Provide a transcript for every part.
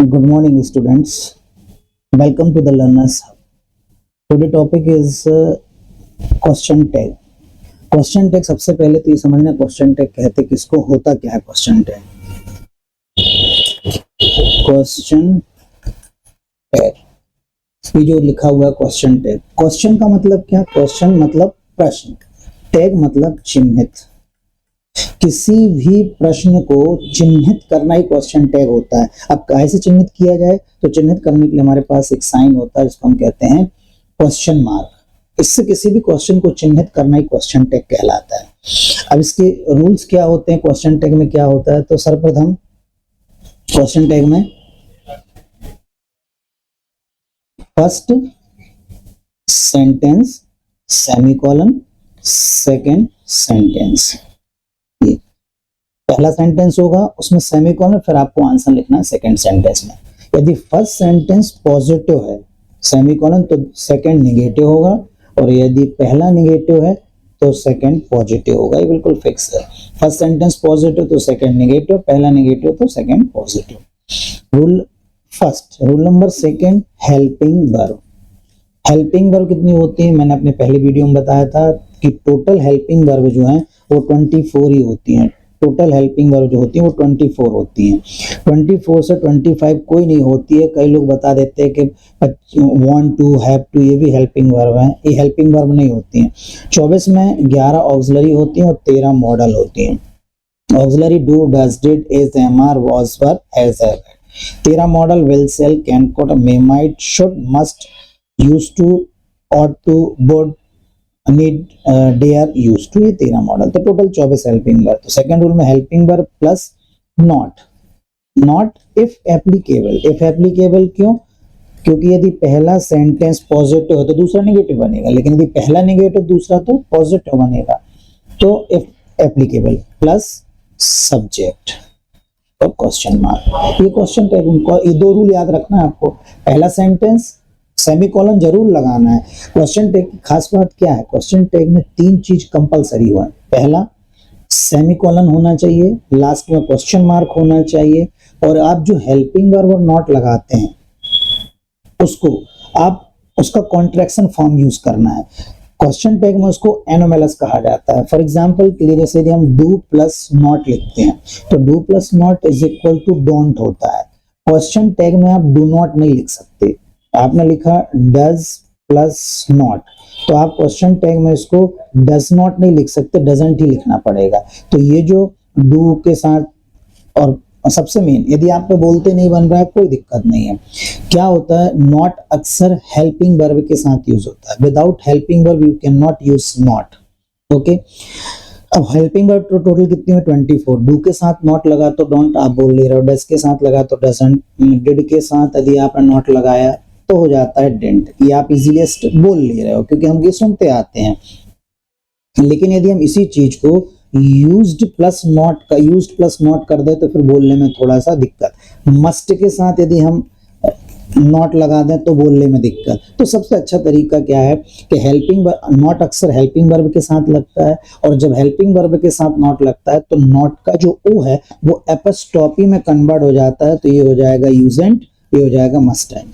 Good morning, students. Welcome to the Learners Hub. Today topic is question tag. Question tag सबसे पहले तो ये समझना क्वेश्चन टैग कहते किसको, होता क्या है क्वेश्चन टैग. क्वेश्चन टैग ये जो लिखा हुआ है क्वेश्चन टैग, क्वेश्चन का मतलब क्या, क्वेश्चन मतलब प्रश्न, टैग मतलब चिन्हित. किसी भी प्रश्न को चिन्हित करना ही क्वेश्चन टैग होता है. अब कैसे चिन्हित किया जाए, तो चिन्हित करने के लिए हमारे पास एक साइन होता है जिसको हम कहते हैं क्वेश्चन मार्क. इससे किसी भी क्वेश्चन को चिन्हित करना ही क्वेश्चन टैग कहलाता है. अब इसके रूल्स क्या होते हैं, क्वेश्चन टैग में क्या होता है, तो सर्वप्रथम क्वेश्चन टैग में first sentence semicolon, second sentence. पहला सेंटेंस होगा उसमें सेमीकोलन, फिर आपको आंसर लिखना है सेकंड सेंटेंस में. यदि फर्स्ट सेंटेंस पॉजिटिव है सेमीकोलन तो सेकंड नेगेटिव होगा, और यदि पहला नेगेटिव है तो सेकंड पॉजिटिव होगा. ये बिल्कुल फिक्स है. फर्स्ट सेंटेंस पॉजिटिव तो सेकंड नेगेटिव, पहला नेगेटिव तो second positive. Rule first. Rule number second, helping verb. Helping verb कितनी होती है, मैंने अपने पहले वीडियो में बताया था कि टोटल हेल्पिंग वर्ब जो है वो 24 ही होती हैं. टोटल हेल्पिंग वर्ब जो होती है वो 24 होती हैं. 24 से 25 कोई नहीं होती है. कई लोग बता देते हैं कि want to, have to, ये भी हेल्पिंग वर्ब है. ये हेल्पिंग वर्ब नहीं होती हैं. 24 में 11 ऑक्सिलरी होती हैं और 13 मॉडल होती हैं. Auxiliary do, does, did, is, am, are, was, were, has, have. 13 modal will, shall, can, could, may, might, should, must, used to, ought to, would, need, dare, use to. ये 13 modal. तो total 24 helping verb. तो second rule में helping verb plus not. Not if applicable. If applicable क्यों, क्योंकि यदि पहला sentence positive है तो दूसरा नेगेटिव बनेगा, लेकिन यदि पहला नेगेटिव दूसरा तो पॉजिटिव बनेगा. तो इफ एप्लीकेबल प्लस सब्जेक्ट और क्वेश्चन मार्क. ये क्वेश्चन टैग, उनको ये दो रूल याद रखना है आपको. पहला सेंटेंस सेमीकोलन जरूर लगाना है. क्वेश्चन टैग की खास बात क्या है, क्वेश्चन टैग में 3 चीज कंपलसरी हुआ है. पहला सेमीकोलन होना चाहिए, लास्ट में क्वेश्चन मार्क होना चाहिए, और आप जो हेल्पिंग वर्ब और नॉट लगाते हैं उसको आप उसका कॉन्ट्रैक्शन फॉर्म यूज करना है. क्वेश्चन टैग में उसको एनोमेलस कहा जाता है. फॉर एग्जांपल के लिए जैसे यदि हम डू प्लस नॉट लिखते हैं तो do plus not is equal to don't होता है. क्वेश्चन टैग में आप डू नॉट नहीं लिख सकते. आपने लिखा डज प्लस नॉट, तो आप क्वेश्चन टैग में इसको डज नॉट नहीं लिख सकते, डजंट ही लिखना पड़ेगा. तो ये जो डू के साथ, और सबसे मेन यदि आप पे बोलते नहीं बन रहा है कोई दिक्कत नहीं है. क्या होता है, नॉट अक्सर हेल्पिंग वर्ब के साथ यूज होता है. Without helping verb you can not use not. Okay. अब हेल्पिंग वर्ब तो टोटल कितनी है 24. डू के साथ नॉट लगा तो डोंट आप बोल ले रहे हो, डज के साथ लगा तो डजंट, डिड के साथ यदि आपने नॉट लगाया तो हो जाता है डेंट. ये आप इजीली बोल ले रहे हो क्योंकि हम ये सुनते आते हैं. लेकिन यदि हम इसी चीज को यूज्ड प्लस नॉट कर दे तो फिर बोलने में थोड़ा सा दिक्कत. मस्ट के साथ यदि हम नॉट लगा दें तो बोलने में दिक्कत. तो सबसे अच्छा तरीका क्या है कि हेल्पिंग नॉट अक्सर हेल्पिंग वर्ब के साथ लगता है, और जब हेल्पिंग वर्ब के साथ नॉट लगता है तो नॉट का जो ओ है वो एपस्ट्रॉफी में कन्वर्ट हो जाता है. तो ये हो जाएगा यूजेंट, ये हो जाएगा मस्ट एंड.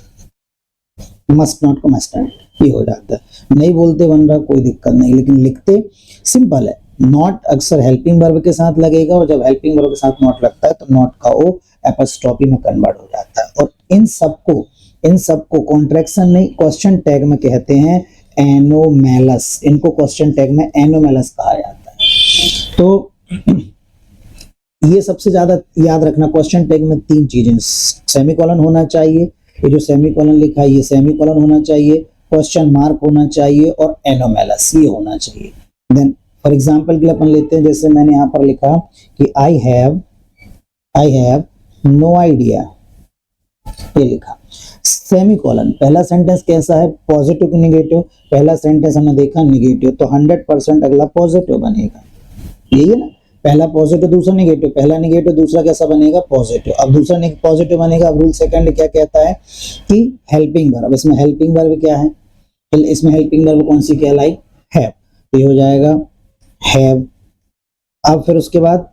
मस्ट नॉट को मस्ट एंड ये हो जाता है. नहीं बोलते बन रहा कोई दिक्कत नहीं, लेकिन लिखते सिंपल है. नॉट अक्सर हेल्पिंग वर्ब के साथ लगेगा, और जब हेल्पिंग वर्ब के साथ नॉट लगता है तो नॉट का ओ एपस्ट्रॉफी में कन्वर्ट हो जाता है. और इन सबको कॉन्ट्रैक्शन नहीं, क्वेश्चन टैग में कहते हैं एनोमेलस. इनको क्वेश्चन टैग में एनोमेलस कहा जाता है. तो ये सबसे ज्यादा याद रखना. क्वेश्चन टैग में 3 चीजें, सेमीकोलन होना चाहिए, ये जो सेमीकोलन लिखा है ये सेमीकोलन होना चाहिए, क्वेश्चन मार्क होना चाहिए, और एनोमेलस ये होना चाहिए. देन फॉर एग्जांपल के लिए अपन लेते हैं, जैसे मैंने यहाँ पर लिखा कि आई हैव नो आइडिया, ये लिखा. सेमीकोलन. पहला सेंटेंस कैसा है, पॉजिटिव की नेगेटिव. पहला सेंटेंस हमने देखा नेगेटिव, तो 100% अगला पॉजिटिव बनेगा. यही है ना, पहला पॉजिटिव दूसरा नेगेटिव, पहला नेगेटिव दूसरा कैसा बनेगा पॉजिटिव. अब दूसरा पॉजिटिव बनेगा. अब रूल सेकंड क्या कहता है कि हेल्पिंग वर्ब. इसमें हेल्पिंग वर्ब क्या है, इसमें हेल्पिंग वर्ब कौन सी कहलाई, हैव. तो ये हो जाएगा हैव. अब फिर उसके बाद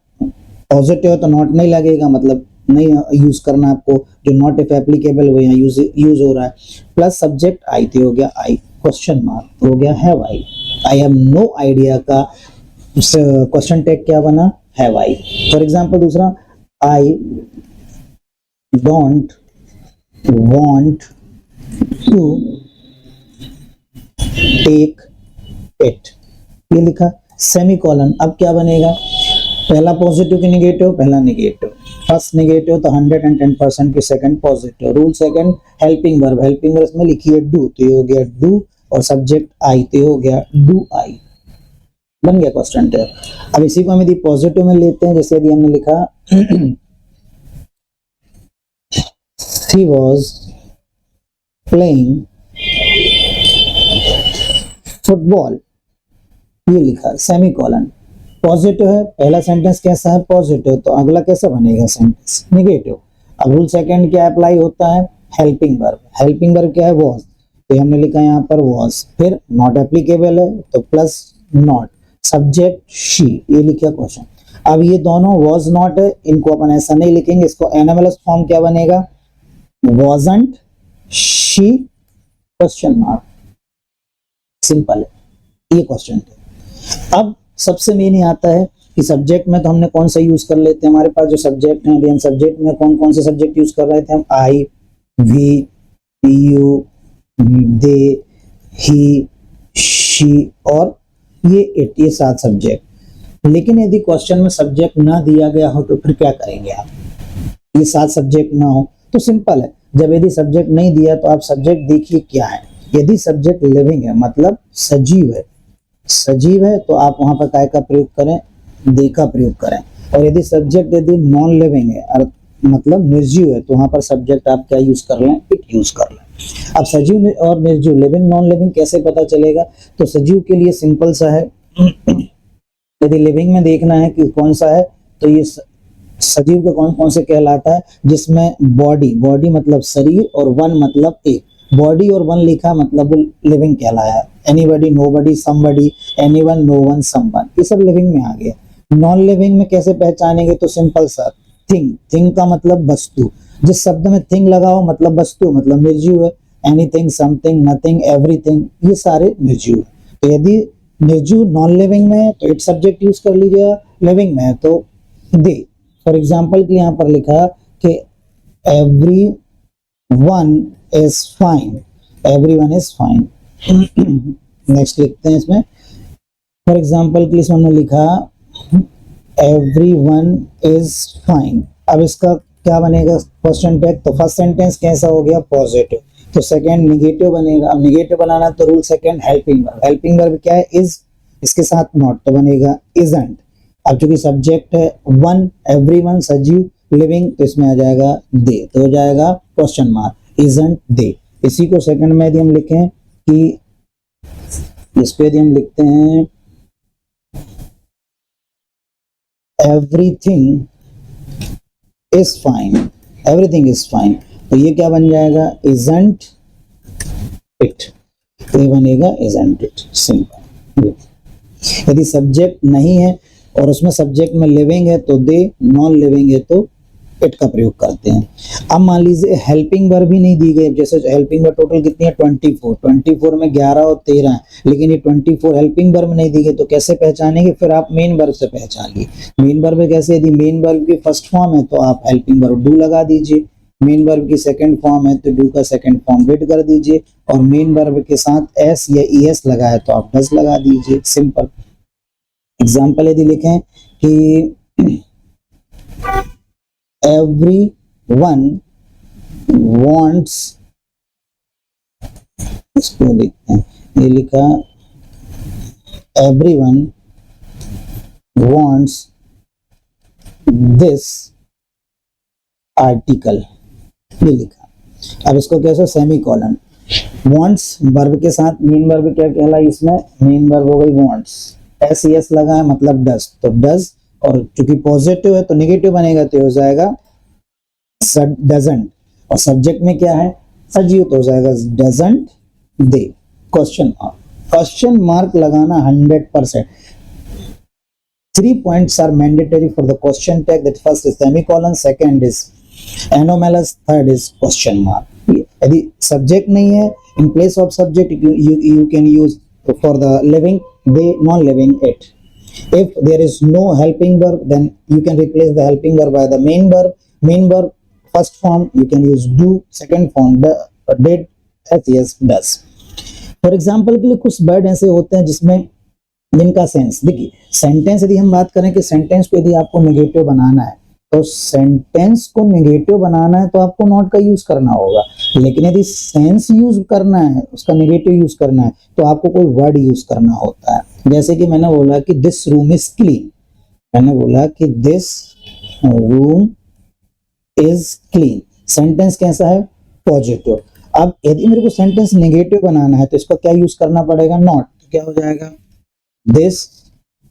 पॉजिटिव है तो नॉट नहीं लगेगा, मतलब नहीं यूज करना आपको, जो नॉट इफ एप्लीकेबल वो यहाँ यूज हो रहा है, प्लस सब्जेक्ट आई तो हो गया आई, क्वेश्चन मार्क हो गया have I have no idea का क्वेश्चन टैग क्या बना, हैव आई। फॉर एग्जांपल दूसरा, I don't want to take it, ये लिखा सेमीकोलन। अब क्या बनेगा, पहला पॉजिटिव की निगेटिव, पहला निगेटिव, फर्स्ट निगेटिव तो 110% की, second positive, rule second helping verb, helping verb में लिखिए डू, तो ये हो गया डू और सब्जेक्ट आई तो ये हो गया डू आई, बन गया क्वेश्चन टैग। अब इसी को हम यदि पॉजिटिव में लेते हैं, जैसे यदि हमने लिखा he was playing फुटबॉल, ये लिखा सेमीकोलन, पॉजिटिव है, पहला सेंटेंस कैसा है पॉजिटिव, तो अगला कैसा बनेगा सेंटेंस निगेटिव। अब रूल सेकंड क्या अप्लाई होता है, हेल्पिंग वर्ब, हेल्पिंग वर्ब क्या है वाज, तो हमने लिखा यहाँ पर वाज, फिर नॉट एप्लीकेबल है तो प्लस नॉट, सब्जेक्ट शी, ये लिखा क्वेश्चन। अब ये दोनों वाज नॉट है, इनको अपन ऐसा नहीं लिखेंगे, इसको एनएमएलएस फॉर्म क्या बनेगा, wasn't she question mark, simple है ये क्वेश्चन है। अब सबसे मेन ये आता है कि सब्जेक्ट में तो हमने कौन सा यूज कर लेते हैं, हमारे पास जो सब्जेक्ट है, अभी सब्जेक्ट में कौन कौन से सब्जेक्ट यूज कर रहे थे हम, I, we, you, they, he, she और ये इट, ये 7 सब्जेक्ट। लेकिन यदि क्वेश्चन में सब्जेक्ट ना दिया गया हो तो फिर क्या करेंगे आप, ये 7 सब्जेक्ट ना हो तो सिंपल है, जब यदि सब्जेक्ट नहीं दिया तो आप सब्जेक्ट देखिए क्या है, यदि सब्जेक्ट लिविंग है मतलब सजीव है, सजीव है तो आप वहां पर काय का प्रयोग करें, दे का प्रयोग करें। और यदि सब्जेक्ट यदि नॉन लिविंग है मतलब निर्जीव है तो वहां पर सब्जेक्ट आप क्या यूज कर लें, इट यूज कर लें। अब सजीव और निर्जीव, लिविंग नॉन लिविंग कैसे पता चलेगा, तो सजीव के लिए सिंपल सा है, यदि लिविंग में देखना है कि कौन सा है तो ये सजीव का कौन कौन से कहलाता है, जिसमें बॉडी, बॉडी मतलब शरीर और वन मतलब एक, बॉडी और वन लिखा मतलब लिविंग कहलाया, anybody, nobody, somebody, anyone, no one, someone, ये सब लिविंग में आ गया। नॉन लिविंग में कैसे पहचानेंगे, तो सिंपल सा, थिंग, थिंग का मतलब वस्तु, जिस शब्द में थिंग लगा हो मतलब वस्तु मतलब निर्जीव है, एनीथिंग, समथिंग, नथिंग, एवरीथिंग, ये सारे निर्जीव है। तो यदि निर्जीव नॉन लिविंग में है तो इट सब्जेक्ट यूज कर लीजिएगा, लिविंग में है तो दे। फॉर एग्जाम्पल की यहाँ पर लिखा कि every one is fine, every one is fine. Next लिखते हैं इसमें, फॉर एग्जाम्पल के लिए हमने लिखा एवरी वन इज फाइन। अब इसका क्या बनेगा क्वेश्चन टैग, तो फर्स्ट सेंटेंस कैसा हो गया पॉजिटिव, तो सेकंड निगेटिव बनेगा। अब निगेटिव बनाना तो rule second helping verb, helping verb क्या है इज, इसके साथ नॉट तो बनेगा इजंट। अब चूंकि सब्जेक्ट है वन, एवरीवन सजीव, लिविंग, तो इसमें आ जाएगा दे, तो हो जाएगा क्वेश्चन मार्क इजंट दे। इसी को सेकंड में यदि हम लिखें कि इस पे यदि हम लिखते हैं everything is fine, everything is fine, तो ये क्या बन जाएगा इजंट इट, तो ये बनेगा इजंट इट, सिंपल। यदि सब्जेक्ट नहीं है और उसमें सब्जेक्ट में लिविंग है तो दे, नॉन लिविंग है तो इट का प्रयोग करते हैं। अब मान लीजिए हेल्पिंग वर्ब भी नहीं दी गई, जैसे हेल्पिंग वर्ब टोटल कितनी है 24 में 11 और 13 है, लेकिन ये 24 हेल्पिंग वर्ब नहीं दी गई तो कैसे पहचानेंगे, फिर आप मेन वर्ब से पहचानिए। मेन वर्ब कैसे, यदि मेन वर्ब की फर्स्ट फॉर्म है तो आप हेल्पिंग वर्ब डू लगा दीजिए, मेन वर्ब की सेकंड फॉर्म है तो डू का सेकंड फॉर्म डिड कर दीजिए, और मेन वर्ब के साथ एस या ईएस लगाए तो आप डज लगा दीजिए, सिंपल। एग्जाम्पल यदि लिखें कि everyone wants, इसको लिखते हैं, ये लिखा everyone wants this article, ये लिखा। अब इसको कैसे, सेमी कॉलन, wants वर्ब के साथ मेन वर्ब क्या कहला, इसमें मेन वर्ब हो गई wants, एस एस लगा है मतलब डज, तो डज, और चूंकि पॉजिटिव है तो निगेटिव बनेगा तो हो जाएगा डजंट, और सब्जेक्ट में क्या है सजीव तो हो जाएगा doesn't they, question mark. Question mark लगाना 100%। 3 points are mandatory for the question tag, that first is semicolon, second is anomalous third is question mark. यदि सब्जेक्ट नहीं है, in place of subject you can use for the living, they, non living, it. If there is no helping verb, then you can replace the helping verb by the main verb. Main verb first form you can use do, second form did, as, yes, does. For example के लिए कुछ word ऐसे होते हैं जिसमें जिनका sense, देखिए sentence यदि हम बात करें कि सेंटेंस को यदि आपको नेगेटिव बनाना है, तो सेंटेंस को नेगेटिव बनाना है तो आपको नॉट का यूज करना होगा। लेकिन यदि सेंस यूज करना है, उसका नेगेटिव यूज करना है, तो आपको कोई वर्ड यूज करना होता है। जैसे कि मैंने बोला कि दिस रूम इज क्लीन, मैंने बोला कि this room is clean, sentence कैसा है, पॉजिटिव। अब यदि मेरे को सेंटेंस नेगेटिव बनाना है तो इसका क्या यूज करना पड़ेगा, नॉट। तो क्या हो जाएगा, this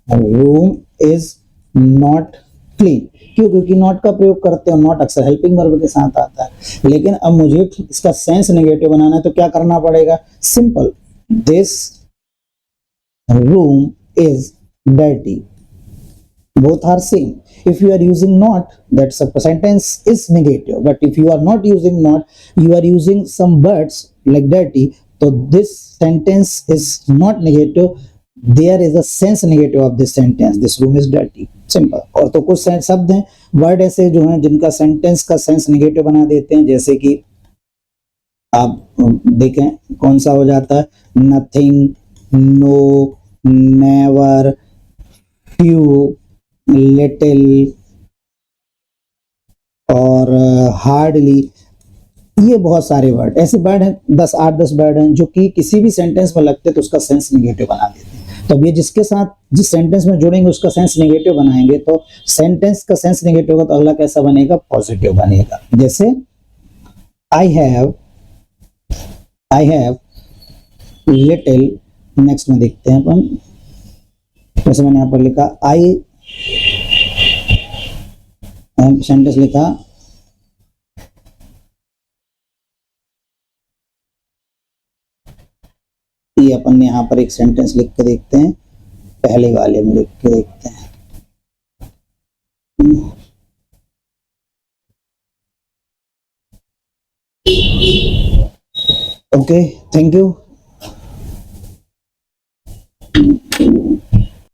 room is not clean. क्यों, क्योंकि नॉट का प्रयोग करते हैं, नॉट अक्सर हेल्पिंग वर्ब के साथ आता है। लेकिन अब मुझे इसका सेंस नेगेटिव बनाना है तो क्या करना पड़ेगा, simple, this room is dirty, both are same. If you are using not, that sentence is negative, but if you are not using not, you are using some words like dirty, so this sentence is not negative, there is a sense negative of this sentence, this room is dirty, simple। और तो कुछ शब्द हैं, word ऐसे जो हैं जिनका sentence का सेंस नेगेटिव बना देते हैं, जैसे कि आप देखें कौन सा हो जाता है, nothing, no, never, few, little और हार्डली। ये बहुत सारे वर्ड ऐसे वर्ड हैं, 8-10 वर्ड हैं जो कि किसी भी सेंटेंस में लगते तो उसका सेंस नेगेटिव बना देते हैं। तो अब ये जिसके साथ जिस सेंटेंस में जोड़ेंगे उसका सेंस नेगेटिव बनाएंगे, तो सेंटेंस का सेंस नेगेटिव होगा तो अगला कैसा बनेगा, पॉजिटिव बनेगा। जैसे आई हैव लिटिल, नेक्स्ट में देखते हैं अपन, जैसे मैंने यहाँ पर लिखा आई, सेंटेंस लिखा ये, अपन यहाँ पर एक सेंटेंस लिख के देखते हैं, पहले वाले में लिख के देखते हैं। Okay, thank you.